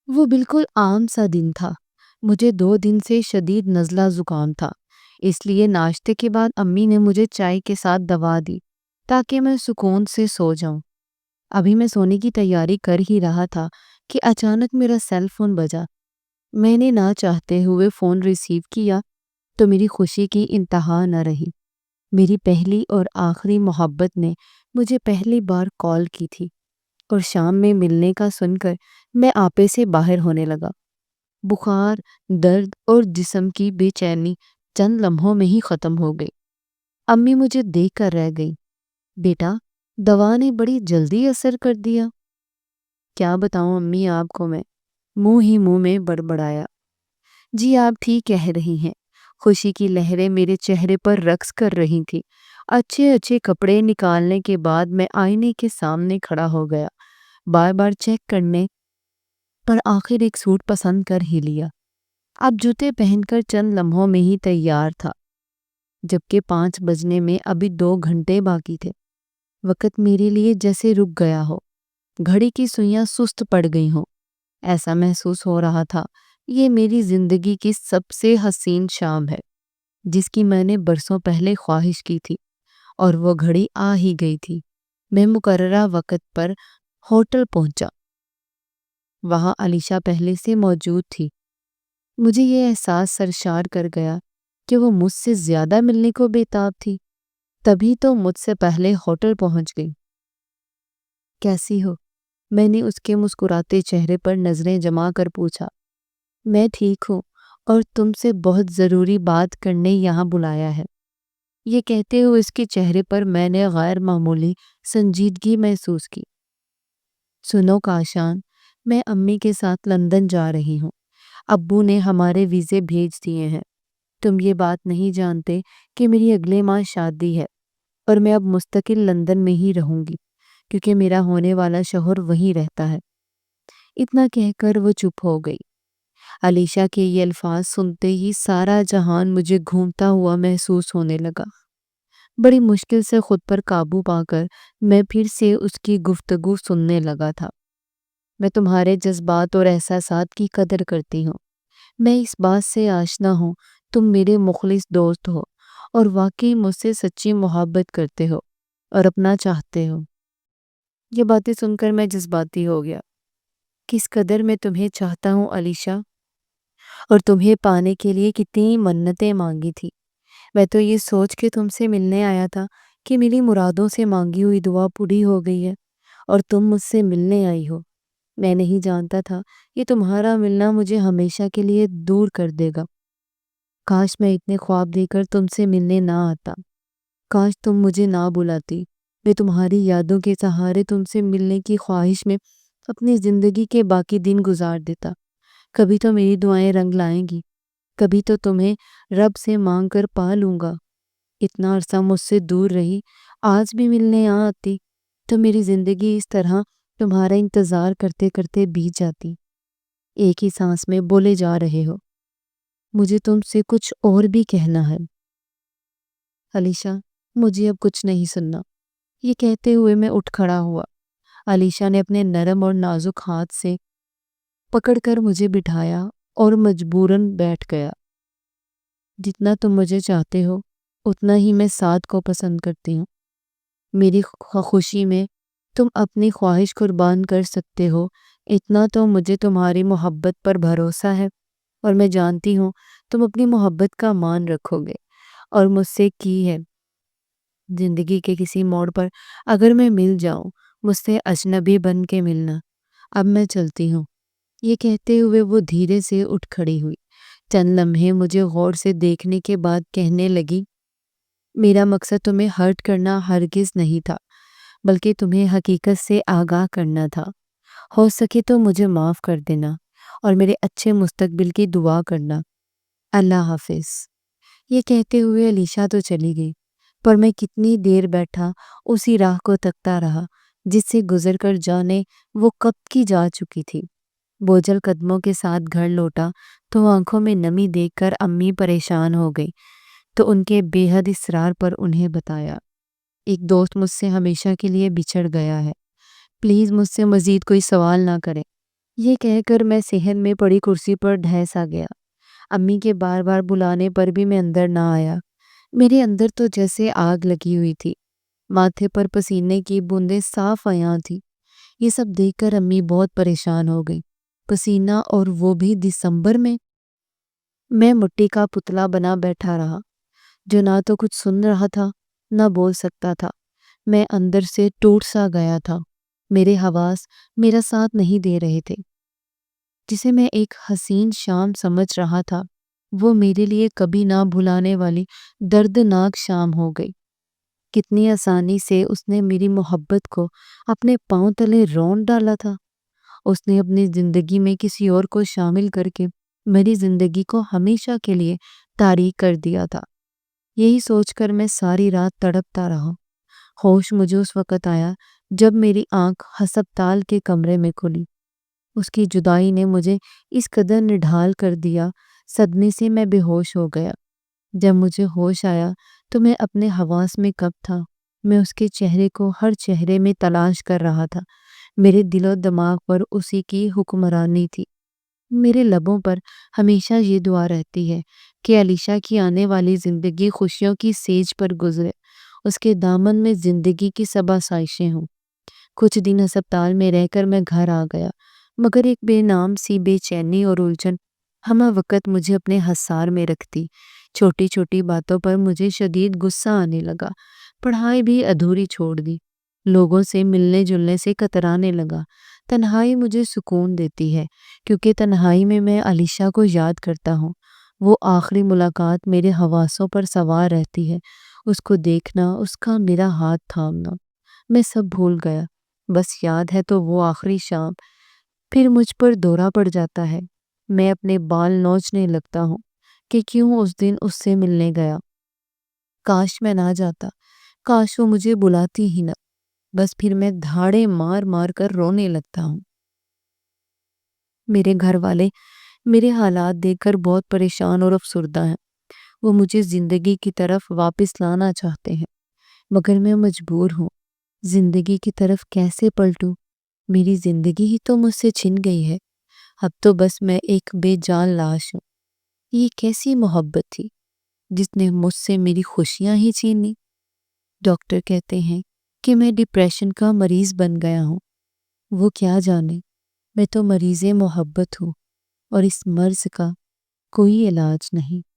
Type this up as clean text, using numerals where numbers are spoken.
وہ بالکل عام سا دن تھا۔ مجھے 2 دن سے شدید نزلہ زکام تھا، اس لیے ناشتے کے بعد امی نے مجھے چائے کے ساتھ دوا دی تاکہ میں سکون سے سو جاؤں۔ ابھی میں سونے کی تیاری کر ہی رہا تھا کہ اچانک میرا سیل فون بجا۔ میں نے نہ چاہتے ہوئے فون ریسیو کیا تو میری خوشی کی انتہا نہ رہی۔ میری پہلی اور آخری محبت نے مجھے پہلی بار کال کی تھی، اور شام میں ملنے کا سن کر میں آپے سے باہر ہونے لگا۔ بخار، درد اور جسم کی بے چینی چند لمحوں میں ہی ختم ہو گئی۔ امی مجھے دیکھ کر رہ گئی۔ بیٹا، دوا نے بڑی جلدی اثر کر دیا۔ کیا بتاؤں امی آپ کو، میں منہ ہی منہ میں بڑبڑایا۔ جی آپ ٹھیک کہہ رہی ہیں۔ خوشی کی لہریں میرے چہرے پر رقص کر رہی تھی۔ اچھے اچھے کپڑے نکالنے کے بعد میں آئینے کے سامنے کھڑا ہو گیا، بار بار چیک کرنے پر آخر ایک سوٹ پسند کر ہی لیا۔ اب جوتے پہن کر چند لمحوں میں ہی تیار تھا، جبکہ 5 بجنے میں ابھی 2 گھنٹے باقی تھے۔ وقت میرے لیے جیسے رک گیا ہو، گھڑی کی سوئیاں سست پڑ گئی ہوں۔ ایسا محسوس ہو رہا تھا یہ میری زندگی کی سب سے حسین شام ہے، جس کی میں نے برسوں پہلے خواہش کی تھی، اور وہ گھڑی آ ہی گئی تھی۔ میں مقررہ وقت پر ہوٹل پہنچا۔ وہاں علیشا پہلے سے موجود تھی۔ مجھے یہ احساس سرشار کر گیا کہ وہ مجھ سے زیادہ ملنے کو بےتاب تھی، تبھی تو مجھ سے پہلے ہوٹل پہنچ گئی۔ کیسی ہو؟ میں نے اس کے مسکراتے چہرے پر نظریں جما کر پوچھا۔ میں ٹھیک ہوں، اور تم سے بہت ضروری بات کرنے یہاں بلایا ہے۔ یہ کہتے ہوئے اس کے چہرے پر میں نے غیر معمولی سنجیدگی محسوس کی۔ سنو کاشان، میں امی کے ساتھ لندن جا رہی ہوں۔ ابو نے ہمارے ویزے بھیج دیے ہیں۔ تم یہ بات نہیں جانتے کہ میری اگلے ماہ شادی ہے، اور میں اب مستقل لندن میں ہی رہوں گی، کیونکہ میرا ہونے والا شوہر وہیں رہتا ہے۔ اتنا کہہ کر وہ چپ ہو گئی۔ علیشا کے یہ الفاظ سنتے ہی سارا جہان مجھے گھومتا ہوا محسوس ہونے لگا۔ بڑی مشکل سے خود پر قابو پا کر میں پھر سے اس کی گفتگو سننے لگا تھا۔ میں تمہارے جذبات اور احساسات کی قدر کرتی ہوں۔ میں اس بات سے آشنا ہوں تم میرے مخلص دوست ہو، اور واقعی مجھ سے سچی محبت کرتے ہو اور اپنا چاہتے ہو۔ یہ باتیں سن کر میں جذباتی ہو گیا۔ کس قدر میں تمہیں چاہتا ہوں علیشا، اور تمہیں پانے کے لیے کتنی منتیں مانگی تھی۔ میں تو یہ سوچ کے تم سے ملنے آیا تھا کہ میری مرادوں سے مانگی ہوئی دعا پوری ہو گئی ہے، اور تم مجھ سے ملنے آئی ہو۔ میں نہیں جانتا تھا کہ تمہارا ملنا مجھے ہمیشہ کے لیے دور کر دے گا۔ کاش میں اتنے خواب دے کر تم سے ملنے نہ آتا۔ کاش تم مجھے نہ بلاتی۔ میں تمہاری یادوں کے سہارے تم سے ملنے کی خواہش میں اپنی زندگی کے باقی دن گزار دیتا۔ کبھی تو میری دعائیں رنگ لائیں گی، کبھی تو تمہیں رب سے مانگ کر پا لوں گا۔ اتنا عرصہ مجھ سے دور رہی، آج بھی ملنے آ آتی تو میری زندگی اس طرح تمہارا انتظار کرتے کرتے بیت جاتی۔ ایک ہی سانس میں بولے جا رہے ہو۔ مجھے تم سے کچھ اور بھی کہنا ہے۔ علیشا، مجھے اب کچھ نہیں سننا۔ یہ کہتے ہوئے میں اٹھ کھڑا ہوا۔ علیشا نے اپنے نرم اور نازک ہاتھ سے پکڑ کر مجھے بٹھایا اور مجبوراً بیٹھ گیا۔ جتنا تم مجھے چاہتے ہو، اتنا ہی میں سعد کو پسند کرتی ہوں۔ میری خوشی میں تم اپنی خواہش قربان کر سکتے ہو، اتنا تو مجھے تمہاری محبت پر بھروسہ ہے، اور میں جانتی ہوں تم اپنی محبت کا مان رکھو گے، اور مجھ سے کی ہے۔ زندگی کے کسی موڑ پر اگر میں مل جاؤں، مجھ سے اجنبی بن کے ملنا۔ اب میں چلتی ہوں۔ یہ کہتے ہوئے وہ دھیرے سے اٹھ کھڑی ہوئی۔ چند لمحے مجھے غور سے دیکھنے کے بعد کہنے لگی، میرا مقصد تمہیں ہرٹ کرنا ہرگز نہیں تھا، بلکہ تمہیں حقیقت سے آگاہ کرنا تھا۔ ہو سکے تو مجھے معاف کر دینا، اور میرے اچھے مستقبل کی دعا کرنا۔ اللہ حافظ۔ یہ کہتے ہوئے علیشا تو چلی گئی، پر میں کتنی دیر بیٹھا اسی راہ کو تکتا رہا جس سے گزر کر جانے وہ کب کی جا چکی تھی۔ بوجھل قدموں کے ساتھ گھر لوٹا تو آنکھوں میں نمی دیکھ کر امی پریشان ہو گئی، تو ان کے بے حد اصرار پر انہیں بتایا، ایک دوست مجھ سے ہمیشہ کے لیے بچھڑ گیا ہے، پلیز مجھ سے مزید کوئی سوال نہ کریں۔ یہ کہہ کر میں صحن میں پڑی کرسی پر ڈھہ سا گیا۔ امی کے بار بار بلانے پر بھی میں اندر نہ آیا۔ میرے اندر تو جیسے آگ لگی ہوئی تھی۔ ماتھے پر پسینے کی بوندیں صاف عیاں تھی۔ یہ سب دیکھ کر امی بہت پریشان ہو گئی۔ پسینہ، اور وہ بھی دسمبر میں! میں مٹی کا پتلا بنا بیٹھا رہا، جو نہ تو کچھ سن رہا تھا نہ بول سکتا تھا۔ میں اندر سے ٹوٹ سا گیا تھا۔ میرے حواس میرا ساتھ نہیں دے رہے تھے۔ جسے میں ایک حسین شام سمجھ رہا تھا، وہ میرے لیے کبھی نہ بھلانے والی دردناک شام ہو گئی۔ کتنی آسانی سے اس نے میری محبت کو اپنے پاؤں تلے رون ڈالا تھا۔ اس نے اپنی زندگی میں کسی اور کو شامل کر کے میری زندگی کو ہمیشہ کے لیے تاریک کر دیا تھا۔ یہی سوچ کر میں ساری رات تڑپتا رہا۔ ہوش مجھے اس وقت آیا جب میری آنکھ ہسپتال کے کمرے میں کھلی۔ اس کی جدائی نے مجھے اس قدر نڈھال کر دیا، صدمے سے میں بے ہوش ہو گیا۔ جب مجھے ہوش آیا تو میں اپنے حواس میں کب تھا؟ میں اس کے چہرے کو ہر چہرے میں تلاش کر رہا تھا۔ میرے دل و دماغ پر اسی کی حکمرانی تھی۔ میرے لبوں پر ہمیشہ یہ دعا رہتی ہے کہ علیشا کی آنے والی زندگی خوشیوں کی سیج پر گزرے، اس کے دامن میں زندگی کی سب آسائشیں ہوں۔ کچھ دن ہسپتال میں رہ کر میں گھر آ گیا، مگر ایک بے نام سی بے چینی اور الجھن ہمہ وقت مجھے اپنے حصار میں رکھتی۔ چھوٹی چھوٹی باتوں پر مجھے شدید غصہ آنے لگا۔ پڑھائی بھی ادھوری چھوڑ دی۔ لوگوں سے ملنے جلنے سے کترانے لگا۔ تنہائی مجھے سکون دیتی ہے، کیونکہ تنہائی میں میں علیشا کو یاد کرتا ہوں۔ وہ آخری ملاقات میرے حواسوں پر سوار رہتی ہے۔ اس کو دیکھنا، اس کا میرا ہاتھ تھامنا، میں سب بھول گیا۔ بس یاد ہے تو وہ آخری شام۔ پھر مجھ پر دورہ پڑ جاتا ہے۔ میں اپنے بال نوچنے لگتا ہوں کہ کیوں اس دن اس سے ملنے گیا۔ کاش میں نہ جاتا، کاش وہ مجھے بلاتی ہی نہ۔ بس پھر میں دھاڑے مار مار کر رونے لگتا ہوں۔ میرے گھر والے میرے حالات دیکھ کر بہت پریشان اور افسردہ ہیں۔ وہ مجھے زندگی کی طرف واپس لانا چاہتے ہیں، مگر میں مجبور ہوں۔ زندگی کی طرف کیسے پلٹوں؟ میری زندگی ہی تو مجھ سے چھن گئی ہے۔ اب تو بس میں ایک بے جان لاش ہوں۔ یہ کیسی محبت تھی جس نے مجھ سے میری خوشیاں ہی چھین لی؟ ڈاکٹر کہتے ہیں کہ میں ڈپریشن کا مریض بن گیا ہوں۔ وہ کیا جانے، میں تو مریض محبت ہوں، اور اس مرض کا کوئی علاج نہیں۔